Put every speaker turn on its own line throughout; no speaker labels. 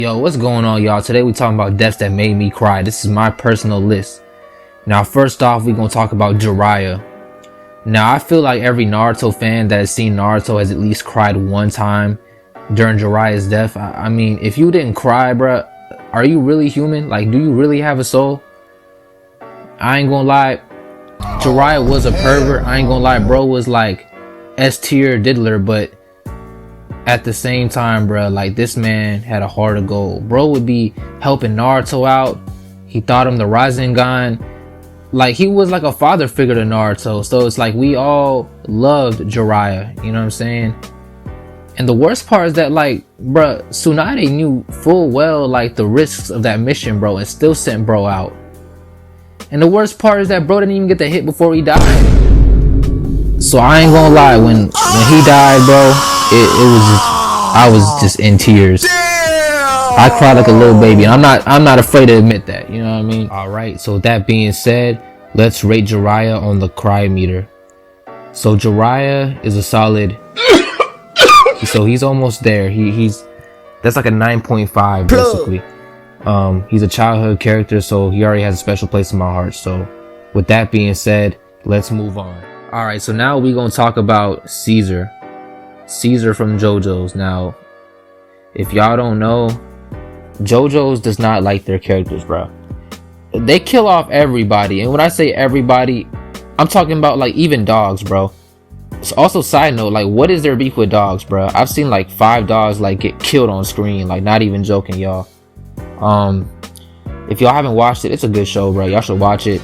Yo, what's going on, y'all? Today we talking about deaths that made me cry. This is my personal list. Now, first off, we gonna talk about Jiraiya. Now, I feel like every Naruto fan that has seen Naruto has at least cried one time during Jiraiya's death. I mean, if you didn't cry, bruh, are you really human? Like, do you really have a soul? I ain't gonna lie, Jiraiya was a pervert. I ain't gonna lie, bro was like S tier diddler, but at the same time, bro, like, this man had a heart of gold. Bro would be helping Naruto out. He taught him the Rasengan. Like, he was like a father figure to Naruto. So it's like we all loved Jiraiya, you know what I'm saying? And the worst part is that, like, bro, Tsunade knew full well like the risks of that mission, bro, and still sent bro out. And the worst part is that bro didn't even get the hit before he died. So I ain't gonna lie, when he died, bro, I was just in tears. I cried like a little baby, and I'm not afraid to admit that, you know what I mean? Alright, so that being said, let's rate Jiraiya on the cry meter. So Jiraiya is a solid so he's almost there. That's like a 9.5 basically. He's a childhood character, so he already has a special place in my heart. So with that being said, let's move on. Alright, so now we're gonna talk about Caesar from JoJo's. Now, if y'all don't know, JoJo's does not like their characters, bro. They kill off everybody, and when I say everybody, I'm talking about like even dogs, bro. So also, side note, like, what is their beef with dogs, bro? I've seen like 5 dogs like get killed on screen, like, not even joking, y'all. If y'all haven't watched it, it's a good show, bro. Y'all should watch it.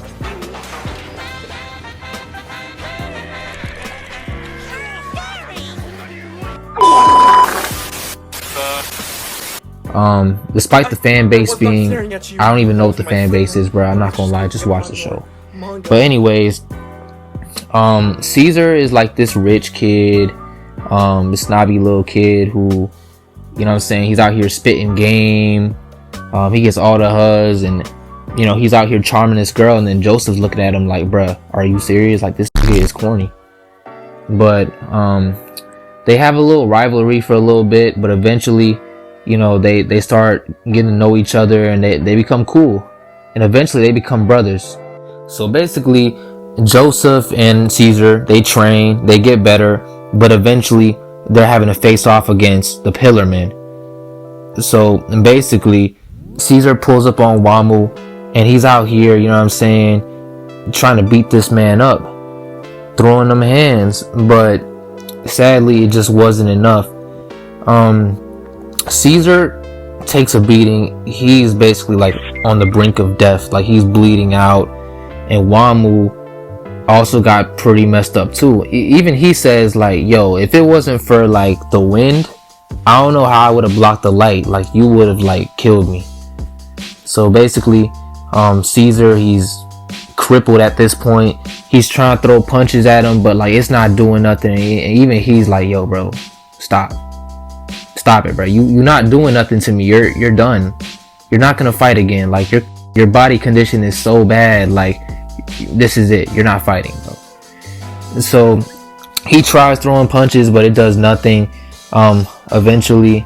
Despite the fan base being, I don't even know what the fan base is, bro. I'm not gonna lie, just watch the show. But anyways, Caesar is like this rich kid, this snobby little kid who, you know what I'm saying, he's out here spitting game. He gets all the hugs, and you know, he's out here charming this girl, and then Joseph's looking at him like, bruh, are you serious? Like, this kid is corny. But they have a little rivalry for a little bit, but eventually, you know, they start getting to know each other, and they become cool, and eventually they become brothers. So basically, Joseph and Caesar, they train, they get better, but eventually they're having to face off against the Pillarmen. So basically, Caesar pulls up on Wamuu, and he's out here, you know what I'm saying, trying to beat this man up, throwing them hands, but sadly it just wasn't enough. Caesar takes a beating. He's basically like on the brink of death, like he's bleeding out, and Wamuu also got pretty messed up too. Even he says like, yo, if it wasn't for like the wind, I don't know how I would have blocked the light. Like, you would have like killed me. So basically, Caesar, he's crippled at this point. He's trying to throw punches at him, but like, it's not doing nothing. And even he's like, yo, bro, stop it, bro. You're not doing nothing to me. You're done. You're not gonna fight again. Like, your body condition is so bad. Like, this is it. You're not fighting, bro. So he tries throwing punches, but it does nothing. Eventually,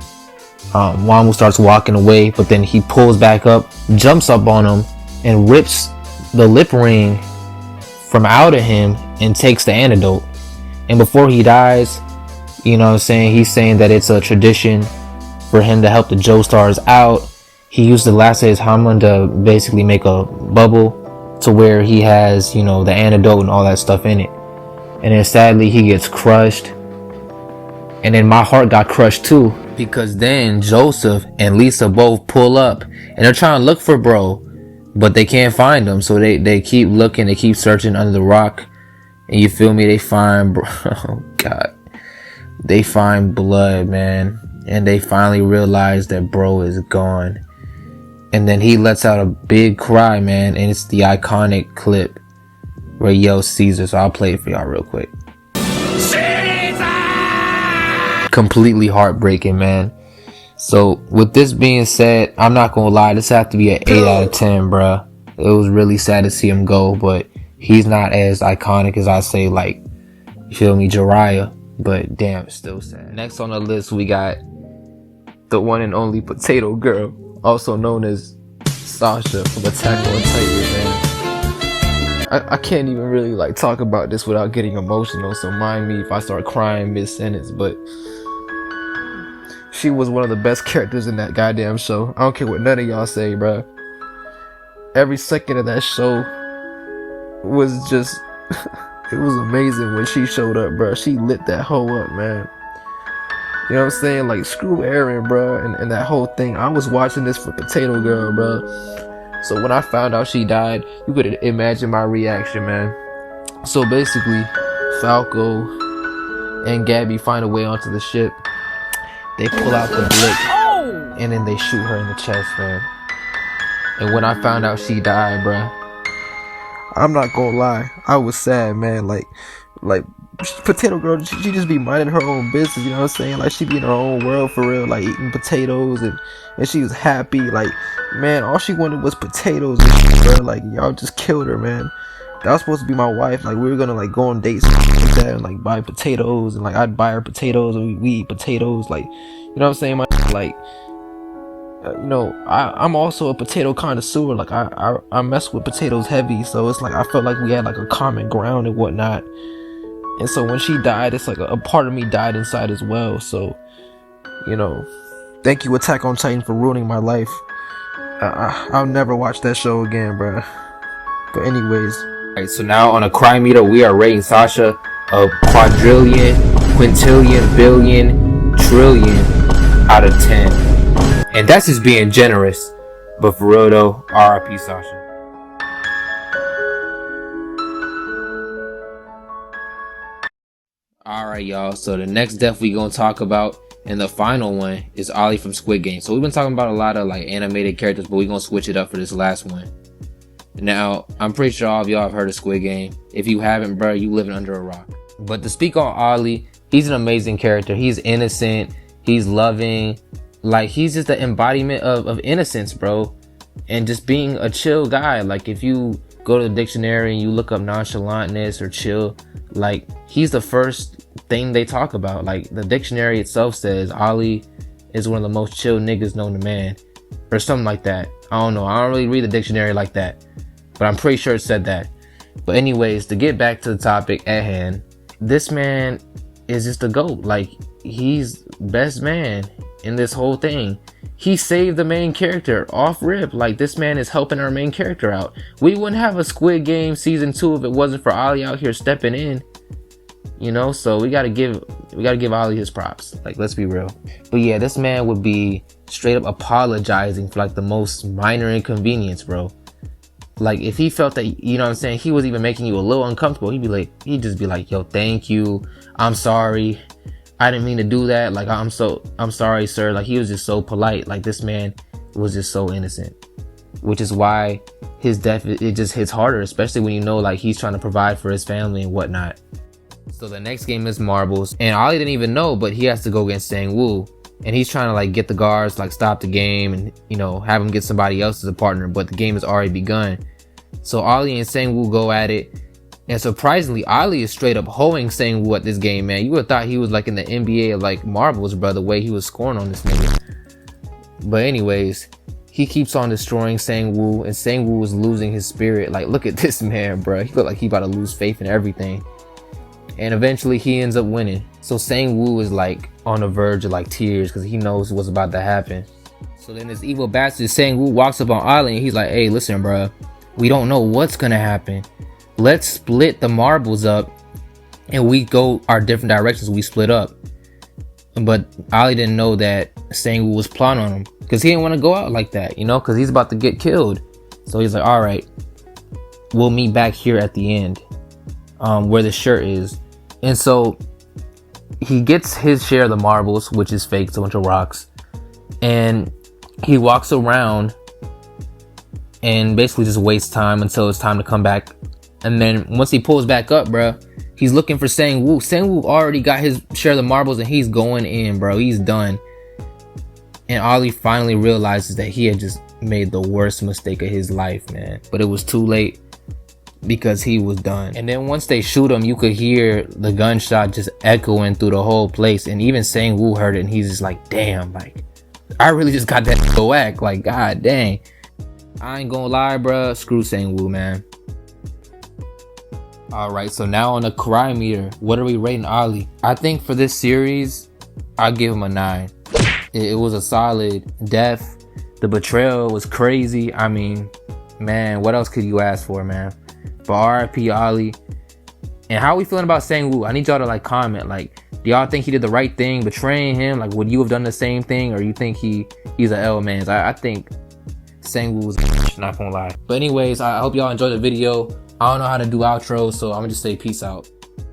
Wamuu starts walking away, but then he pulls back up, jumps up on him, and rips the lip ring from out of him and takes the antidote. And before he dies, you know what I'm saying, he's saying that it's a tradition for him to help the Joestars out. He used the last of his Hamon to basically make a bubble to where he has, you know, the antidote and all that stuff in it. And then sadly he gets crushed. And then my heart got crushed too, because then Joseph and Lisa both pull up and they're trying to look for bro, but they can't find him. So they keep looking, they keep searching under the rock, and you feel me, they find bro. Oh god, they find blood, man, and they finally realize that bro is gone. And then he lets out a big cry, man, and it's the iconic clip where he yells Caesar. So I'll play it for y'all real quick. Completely heartbreaking, man. So with this being said, I'm not gonna lie, this have to be an 8 out of 10, bruh. It was really sad to see him go, but he's not as iconic as I say, like, you feel me, Jiraiya. But damn, it's still sad. Next on the list, we got the one and only Potato Girl, also known as Sasha from Attack on Titan, man. I can't even really like talk about this without getting emotional, so mind me if I start crying mid-sentence, but she was one of the best characters in that goddamn show. I don't care what none of y'all say, bruh. Every second of that show was just it was amazing when she showed up, bruh. She lit that hoe up, man. You know what I'm saying? Like, screw Eren, bruh, and that whole thing. I was watching this for Potato Girl, bruh. So when I found out she died, you could imagine my reaction, man. So basically, Falco and Gabby find a way onto the ship. They pull out the blick, and then they shoot her in the chest, man. And when I found out she died, bruh, I'm not gonna lie, I was sad, man. Like Potato Girl, she just be minding her own business, you know what I'm saying? Like, she be in her own world for real, like eating potatoes, and she was happy. Like, man, all she wanted was potatoes and shit, bro. Like, y'all just killed her, man. That was supposed to be my wife. Like, we were gonna like go on dates like that and like buy potatoes, and like I'd buy her potatoes and we eat potatoes. Like, you know what I'm saying? Like, you know, I'm also a potato connoisseur. Like, I mess with potatoes heavy, so it's like I felt like we had like a common ground and whatnot. And so when she died, it's like a part of me died inside as well. So, you know, thank you, Attack on Titan, for ruining my life. I'll never watch that show again, bruh. But anyways. Alright, so now on a crime meter, we are rating Sasha a quadrillion, quintillion, billion, trillion out of 10. And that's just being generous. But for real though, RIP Sasha. Alright, y'all, so the next death we gonna talk about, and the final one, is Ollie from Squid Game. So we've been talking about a lot of like animated characters, but we're gonna switch it up for this last one. Now, I'm pretty sure all of y'all have heard of Squid Game. If you haven't, bro, you living under a rock. But to speak on Ollie, he's an amazing character. He's innocent, he's loving, like he's just the embodiment of innocence, bro. And just being a chill guy. Like, if you go to the dictionary and you look up nonchalantness or chill, like, he's the first thing they talk about. Like, the dictionary itself says Ollie is one of the most chill niggas known to man, or something like that. I don't know, I don't really read the dictionary like that, but I'm pretty sure it said that. But anyways, to get back to the topic at hand, this man is just a GOAT. Like, he's best man in this whole thing. He saved the main character off rip. Like, this man is helping our main character out. We wouldn't have a Squid Game season 2 if it wasn't for Ollie out here stepping in, you know. So we gotta give Ollie his props. Like, let's be real. But yeah, this man would be straight up apologizing for like the most minor inconvenience, bro. Like, if he felt that, you know what I'm saying, he was even making you a little uncomfortable, he'd just be like, yo, thank you, I'm sorry, I didn't mean to do that, like, I'm sorry, sir. Like, he was just so polite. Like, this man was just so innocent, which is why his death, it just hits harder, especially when you know, like, he's trying to provide for his family and whatnot. So the next game is Marbles, and Ollie didn't even know, but he has to go against Sang-woo, and he's trying to like get the guards to like stop the game and, you know, have him get somebody else as a partner, but the game has already begun. So Ollie and Sang-woo go at it, and surprisingly, Ollie is straight up hoeing Sang-woo at this game, man. You would have thought he was like in the NBA of like Marbles, bro, the way he was scoring on this nigga. But anyways, he keeps on destroying Sang-woo, and Sang-woo was losing his spirit. Like, look at this man, bro. He looked like he about to lose faith in everything. And eventually he ends up winning. So Sang-woo is like on the verge of like tears because he knows what's about to happen. So then this evil bastard Sang-woo walks up on Ollie and he's like, hey, listen, bro, we don't know what's gonna happen. Let's split the marbles up and we go our different directions. We split up. But Ollie didn't know that Sang-woo was plotting on him because he didn't want to go out like that, you know, because he's about to get killed. So he's like, all right, we'll meet back here at the end, where the shirt is. And so he gets his share of the marbles, which is fake, it's a bunch of rocks, and he walks around and basically just wastes time until it's time to come back. And then once he pulls back up, bro, he's looking for Sang-woo. Sang-woo already got his share of the marbles and he's going in, bro. He's done. And Ollie finally realizes that he had just made the worst mistake of his life, man. But it was too late because he was done. And then once they shoot him, you could hear the gunshot just echoing through the whole place. And even Sang-woo heard it and he's just like, damn, like, I really just got that whack. Like, god dang. I ain't gonna lie, bruh. Screw Sang-woo, man. Alright, so now on the cry meter, what are we rating Ali? I think for this series, I'll give him a 9. It was a solid death. The betrayal was crazy. I mean, man, what else could you ask for, man? But RIP Ali. And how are we feeling about Sang-woo? I need y'all to like comment. Like, do y'all think he did the right thing betraying him? Like, would you have done the same thing? Or you think he's a L-man? I think Sang-woo was not gonna lie. But anyways, I hope y'all enjoyed the video. I don't know how to do outros, so I'm gonna just say peace out.